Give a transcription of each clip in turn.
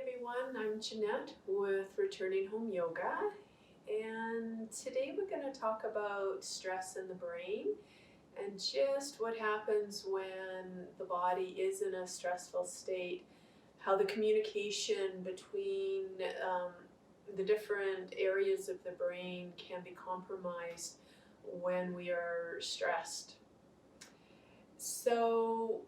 everyone, I'm Jeanette with Returning Home Yoga, and today we're going to talk about stress in the brain and just what happens when the body is in a stressful state, how the communication between the different areas of the brain can be compromised when we are stressed. So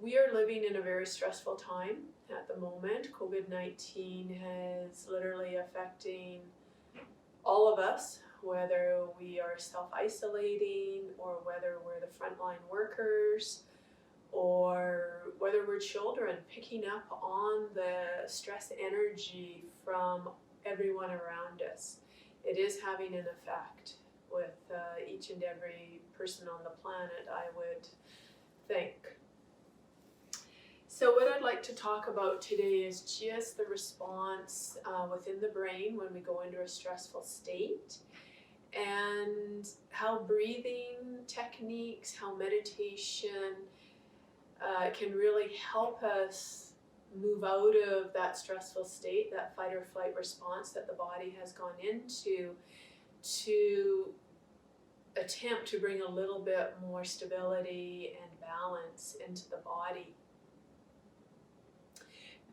we are living in a very stressful time at the moment. COVID-19 is literally affecting all of us, whether we are self-isolating or whether we're the frontline workers or whether we're children picking up on the stress energy from everyone around us. It is having an effect with each and every person on the planet, I would think. So what I'd like to talk about today is just the response within the brain when we go into a stressful state, and how breathing techniques, how meditation can really help us move out of that stressful state, that fight or flight response that the body has gone into, to attempt to bring a little bit more stability and balance into the body.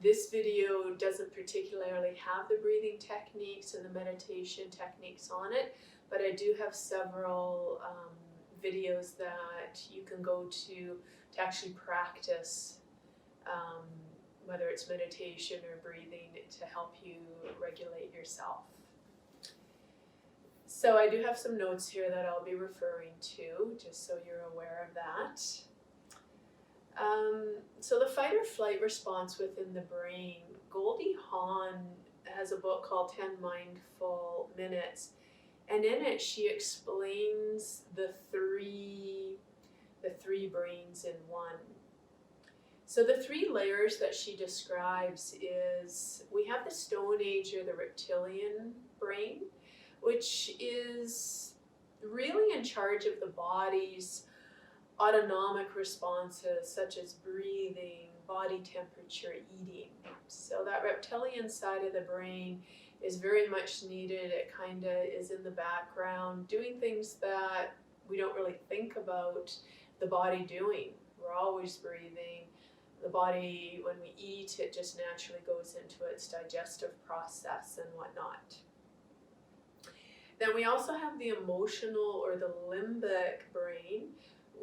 This video doesn't particularly have the breathing techniques and the meditation techniques on it, but I do have several videos that you can go to actually practice, whether it's meditation or breathing, to help you regulate yourself. So I do have some notes here that I'll be referring to, just so you're aware of that. So the fight or flight response within the brain, Goldie Hawn has a book called 10 Mindful Minutes, and in it she explains the three brains in one. So the three layers that she describes is, we have the Stone Age or the reptilian brain, which is really in charge of the body's autonomic responses such as breathing, body temperature, eating. So that reptilian side of the brain is very much needed. It kind of is in the background doing things that we don't really think about the body doing. We're always breathing. The body, when we eat, it just naturally goes into its digestive process and whatnot. Then we also have the emotional or the limbic brain,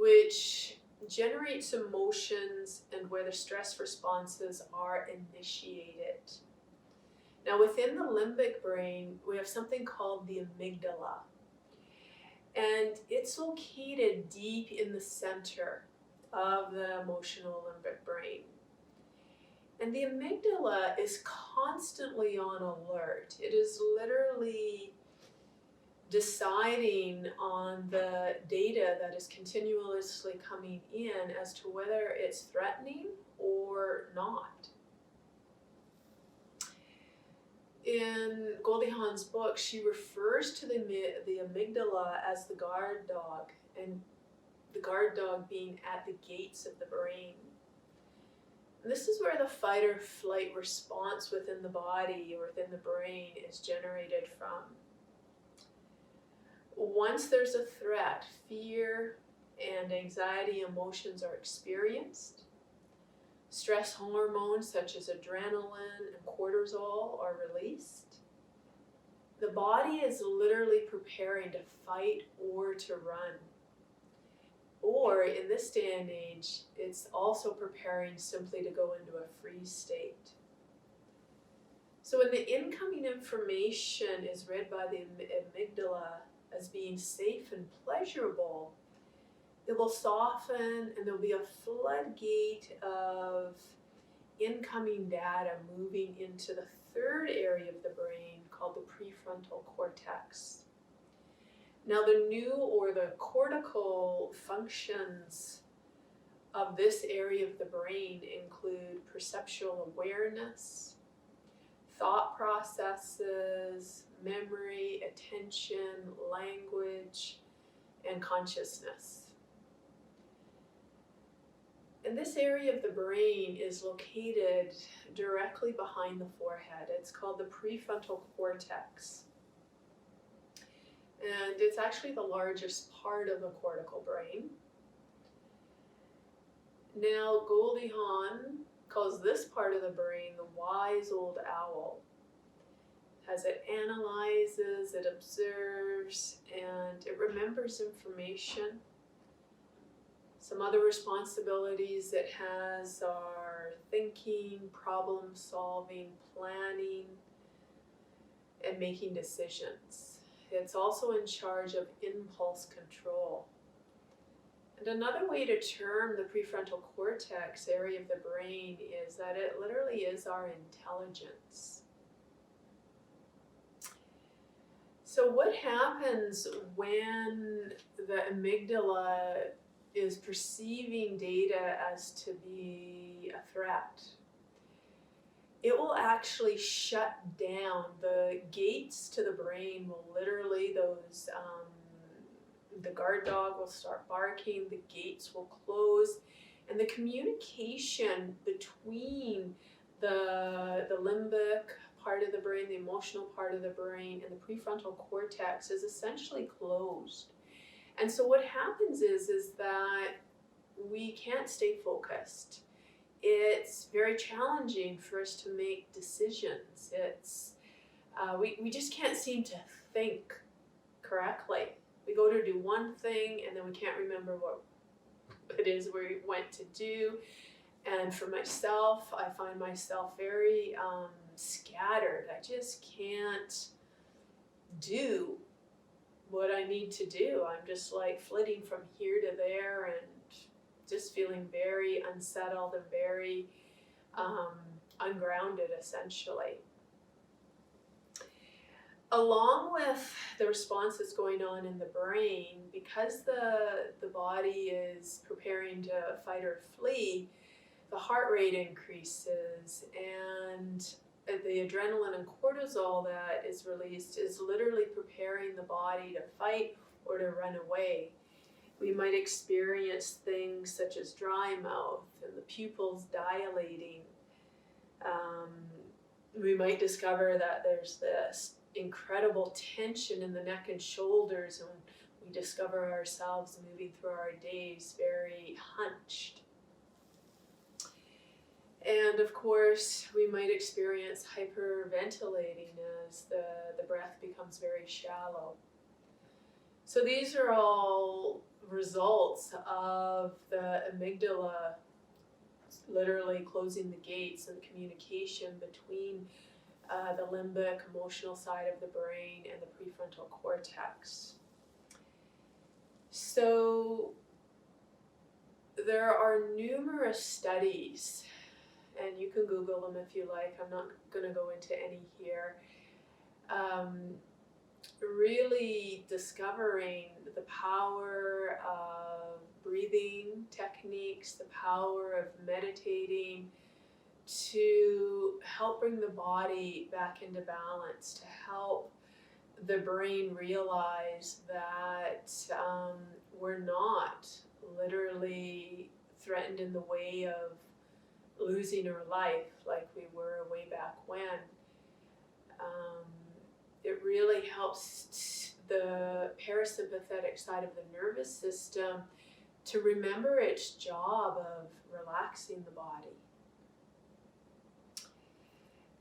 which generates emotions and where the stress responses are initiated. Now within the limbic brain, we have something called the amygdala, and it's located deep in the center of the emotional limbic brain. And the amygdala is constantly on alert. It is literally deciding on the data that is continuously coming in as to whether it's threatening or not. In Goldie Hawn's book, she refers to the amygdala as the guard dog, and the guard dog being at the gates of the brain. And this is where the fight or flight response within the body or within the brain is generated from. Once there's a threat, fear and anxiety emotions are experienced. Stress hormones such as adrenaline and cortisol are released. The body is literally preparing to fight or to run. Or in this day and age, it's also preparing simply to go into a freeze state. So when the incoming information is read by the amygdala as being safe and pleasurable, it will soften and there'll be a floodgate of incoming data moving into the third area of the brain called the prefrontal cortex. Now the new or the cortical functions of this area of the brain include perceptual awareness, thought processes, memory, attention, language, and consciousness. And this area of the brain is located directly behind the forehead. It's called the prefrontal cortex. And it's actually the largest part of the cortical brain. Now, Goldie Hawn calls this part of the brain the wise old owl, as it analyzes, it observes, and it remembers information. Some other responsibilities it has are thinking, problem solving, planning, and making decisions. It's also in charge of impulse control. And another way to term the prefrontal cortex area of the brain is that it literally is our intelligence. So what happens when the amygdala is perceiving data as to be a threat? It will actually shut down. The gates to the brain will literally, the guard dog will start barking, the gates will close, and the communication between the limbic part of the brain, the emotional part of the brain, and the prefrontal cortex is essentially closed. And so what happens is that we can't stay focused. It's very challenging for us to make decisions. We just can't seem to think correctly. We go to do one thing and then we can't remember what it is we went to do. And for myself, I find myself very scattered. I just can't do what I need to do. I'm just like flitting from here to there and just feeling very unsettled and very ungrounded, essentially. Along with the response that's going on in the brain, because the body is preparing to fight or flee, the heart rate increases, and the adrenaline and cortisol that is released is literally preparing the body to fight or to run away. We might experience things such as dry mouth and the pupils dilating. We might discover that there's this incredible tension in the neck and shoulders, and we discover ourselves moving through our days very hunched. And of course, we might experience hyperventilating as the breath becomes very shallow. So these are all results of the amygdala literally closing the gates and the communication between the limbic emotional side of the brain and the prefrontal cortex. So there are numerous studies, and you can Google them if you like. I'm not going to go into any here. Really discovering the power of breathing techniques, the power of meditating to help bring the body back into balance, to help the brain realize that we're not literally threatened in the way of losing our life like we were way back when. It really helps the parasympathetic side of the nervous system to remember its job of relaxing the body.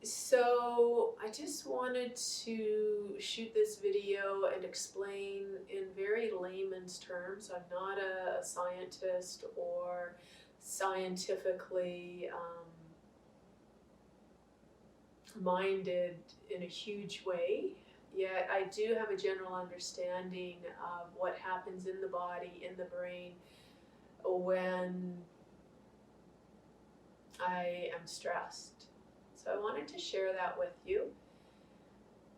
So I just wanted to shoot this video and explain in very layman's terms. I'm not a scientist or scientifically minded in a huge way, yet I do have a general understanding of what happens in the body, in the brain, when I am stressed. So I wanted to share that with you.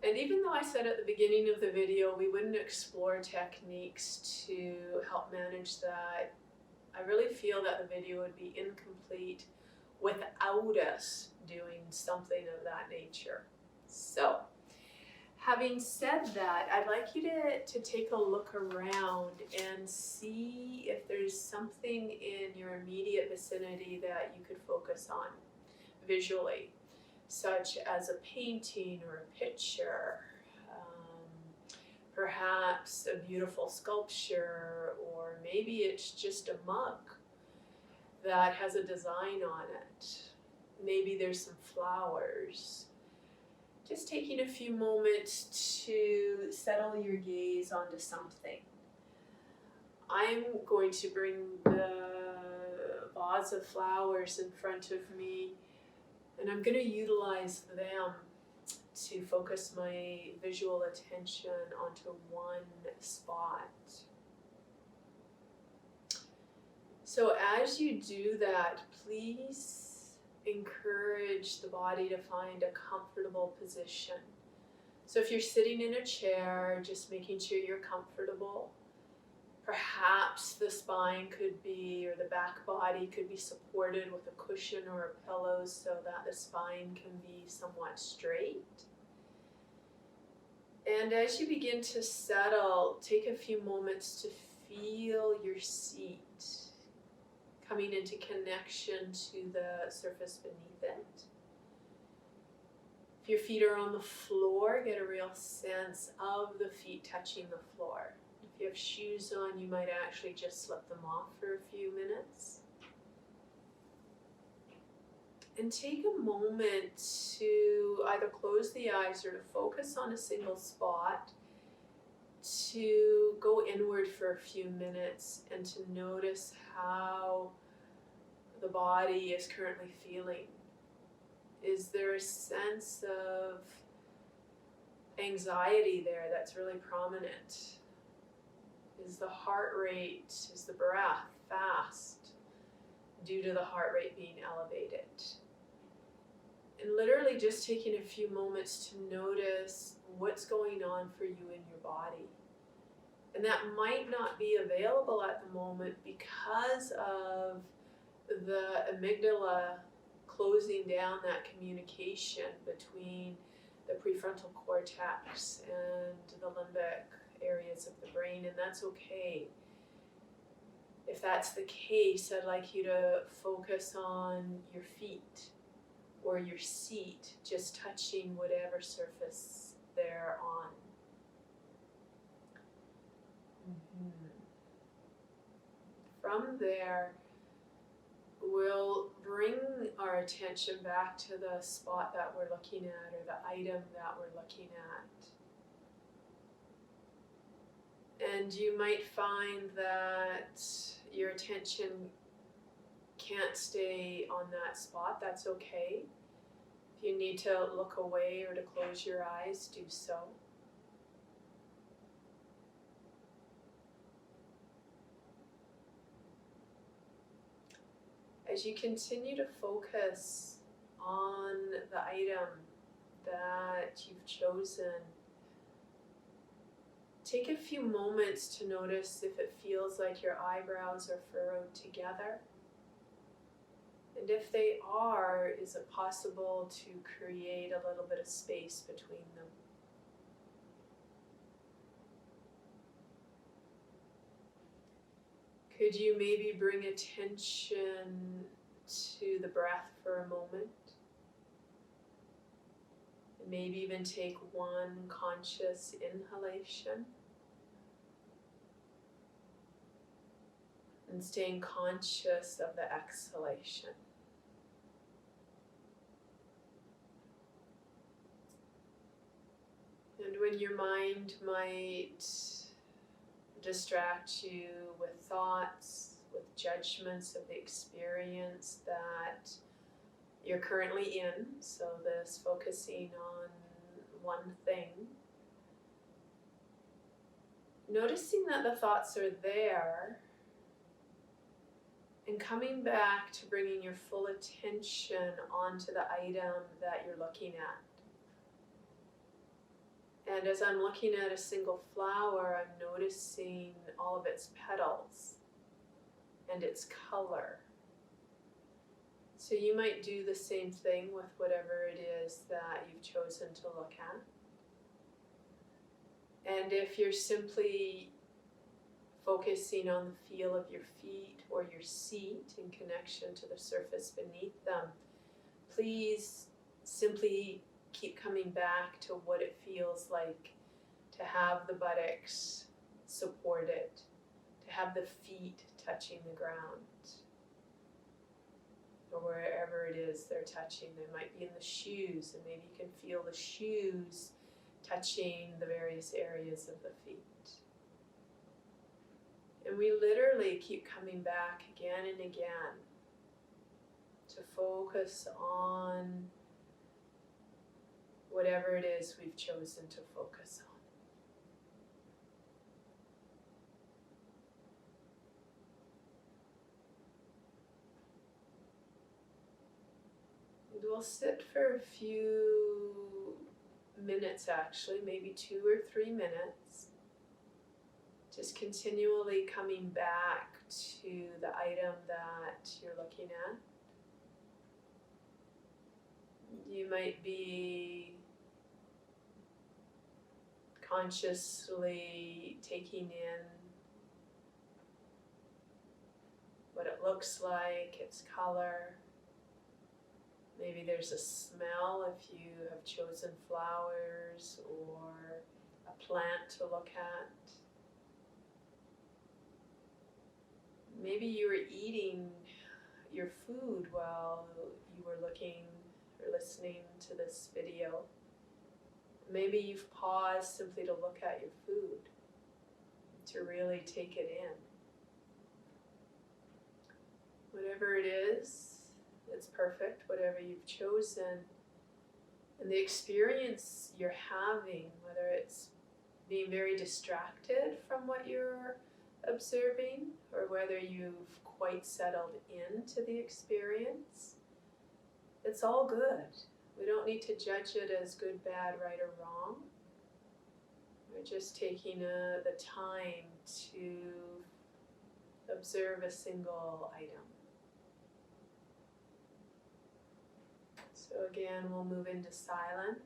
And even though I said at the beginning of the video we wouldn't explore techniques to help manage that, I really feel that the video would be incomplete without us doing something of that nature. So Having said that, I'd like you to take a look around and see if there's something in your immediate vicinity that you could focus on visually, such as a painting or a picture, perhaps a beautiful sculpture, or maybe it's just a mug that has a design on it. Maybe there's some flowers. Just taking a few moments to settle your gaze onto something. I'm going to bring the vase of flowers in front of me, and I'm going to utilize them to focus my visual attention onto one spot. So as you do that, please encourage the body to find a comfortable position. So if you're sitting in a chair, just making sure you're comfortable. Perhaps the spine could be, or the back body could be supported with a cushion or a pillow so that the spine can be somewhat straight. And as you begin to settle, take a few moments to feel your seat coming into connection to the surface beneath it. If your feet are on the floor, get a real sense of the feet touching the floor. If you have shoes on, you might actually just slip them off for a few minutes. And take a moment to either close the eyes or to focus on a single spot, to go inward for a few minutes and to notice how the body is currently feeling. Is there a sense of anxiety there that's really prominent? Is the heart rate, is the breath fast due to the heart rate being elevated? And literally just taking a few moments to notice what's going on for you in your body. And that might not be available at the moment because of the amygdala closing down that communication between the prefrontal cortex and the limbic areas of the brain, and that's okay. If that's the case, I'd like you to focus on your feet or your seat, just touching whatever surface they're on. From there, we'll bring our attention back to the spot that we're looking at or the item that we're looking at. And you might find that your attention can't stay on that spot. That's okay. If you need to look away or to close your eyes, do so. As you continue to focus on the item that you've chosen, take a few moments to notice if it feels like your eyebrows are furrowed together. And if they are, is it possible to create a little bit of space between them? Could you maybe bring attention to the breath for a moment? And maybe even take one conscious inhalation. And staying conscious of the exhalation. And when your mind might distract you with thoughts, with judgments of the experience that you're currently in, so this focusing on one thing, noticing that the thoughts are there and coming back to bringing your full attention onto the item that you're looking at. And as I'm looking at a single flower, I'm noticing all of its petals and its color. So you might do the same thing with whatever it is that you've chosen to look at. And if you're simply focusing on the feel of your feet or your seat in connection to the surface beneath them, please simply keep coming back to what it feels like to have the buttocks supported, to have the feet touching the ground, or wherever it is they're touching. They might be in the shoes, and maybe you can feel the shoes touching the various areas of the feet. And we literally keep coming back again and again to focus on whatever it is we've chosen to focus on. And we'll sit for a few minutes, actually, maybe 2 or 3 minutes, just continually coming back to the item that you're looking at. You might be consciously taking in what it looks like, its color. Maybe there's a smell if you have chosen flowers or a plant to look at. Maybe you were eating your food while you were looking or listening to this video. Maybe you've paused simply to look at your food, to really take it in. Whatever it is, it's perfect, whatever you've chosen. And the experience you're having, whether it's being very distracted from what you're observing, or whether you've quite settled into the experience, it's all good. We don't need to judge it as good, bad, right, or wrong. We're just taking the time to observe a single item. So again, we'll move into silence.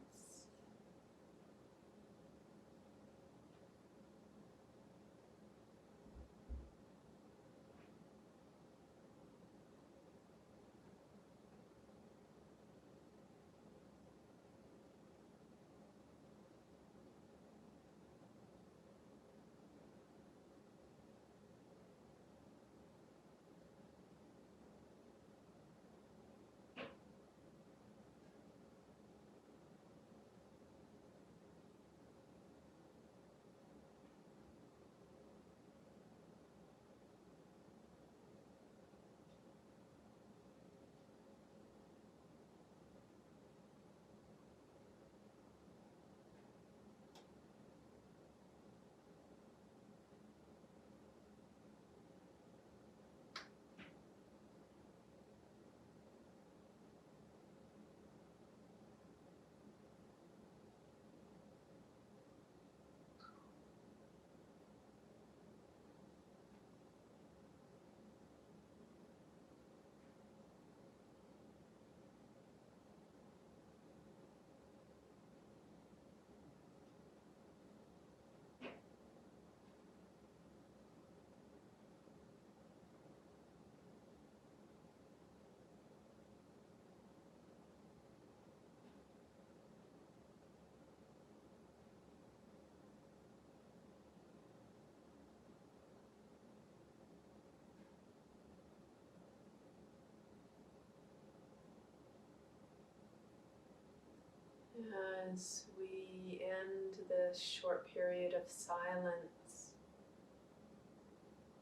As we end this short period of silence,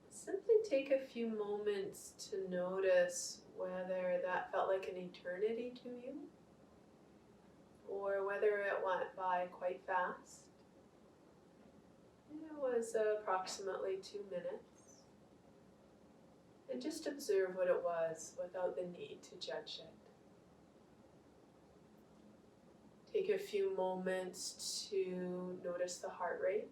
simply take a few moments to notice whether that felt like an eternity to you, or whether it went by quite fast. It was approximately 2 minutes. And just observe what it was without the need to judge it. Take a few moments to notice the heart rate,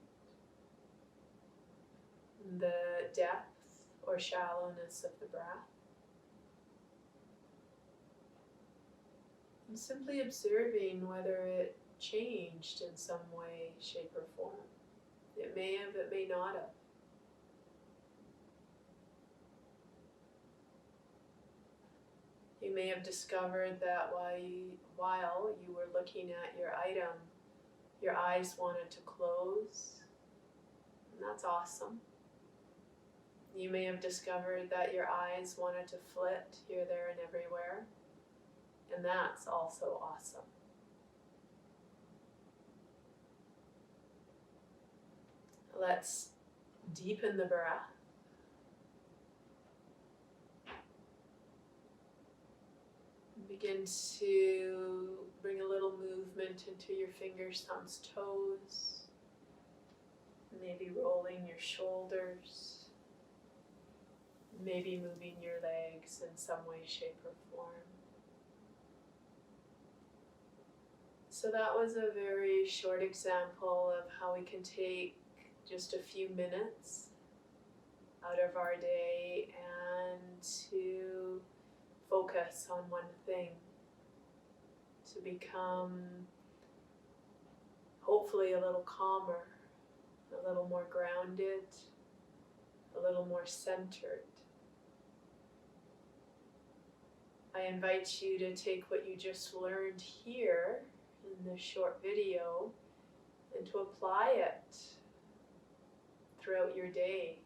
the depth or shallowness of the breath, and simply observing whether it changed in some way, shape, or form. It may have, it may not have. You may have discovered that while you were looking at your item, your eyes wanted to close, and that's awesome. You may have discovered that your eyes wanted to flit here, there, and everywhere, and that's also awesome. Let's deepen the breath. Begin to bring a little movement into your fingers, thumbs, toes. Maybe rolling your shoulders. Maybe moving your legs in some way, shape, or form. So that was a very short example of how we can take just a few minutes out of our day and to focus on one thing, to become hopefully a little calmer, a little more grounded, a little more centered. I invite you to take what you just learned here in this short video and to apply it throughout your day.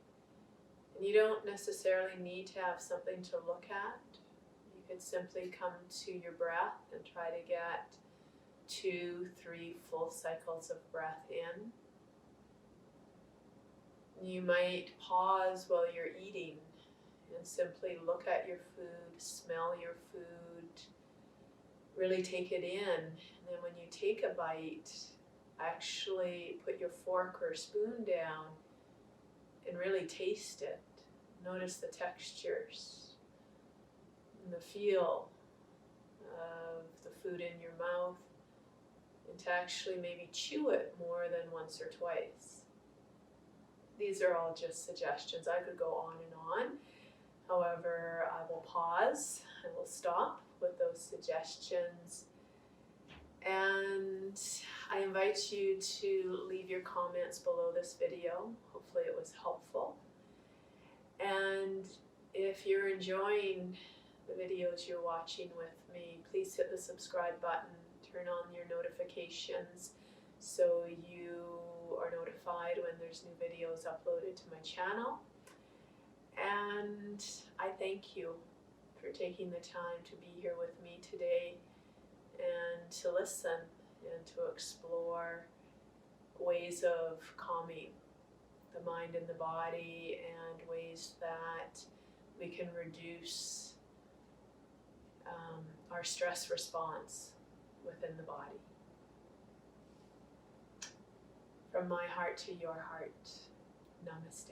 And you don't necessarily need to have something to look at. You could simply come to your breath and try to get 2-3 full cycles of breath in. You might pause while you're eating and simply look at your food, smell your food, really take it in. And then when you take a bite, actually put your fork or spoon down and really taste it. Notice the textures and the feel of the food in your mouth, and to actually maybe chew it more than once or twice. These are all just suggestions. I could go on and on. However, I will pause, I will stop with those suggestions, and I invite you to leave your comments below this video. Hopefully it was helpful. And if you're enjoying the videos you're watching with me, please hit the subscribe button, turn on your notifications so you are notified when there's new videos uploaded to my channel. And I thank you for taking the time to be here with me today and to listen and to explore ways of calming the mind and the body, and ways that we can reduce our stress response within the body. From my heart to your heart, namaste.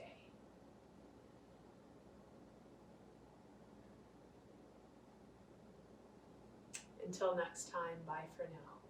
Until next time, bye for now.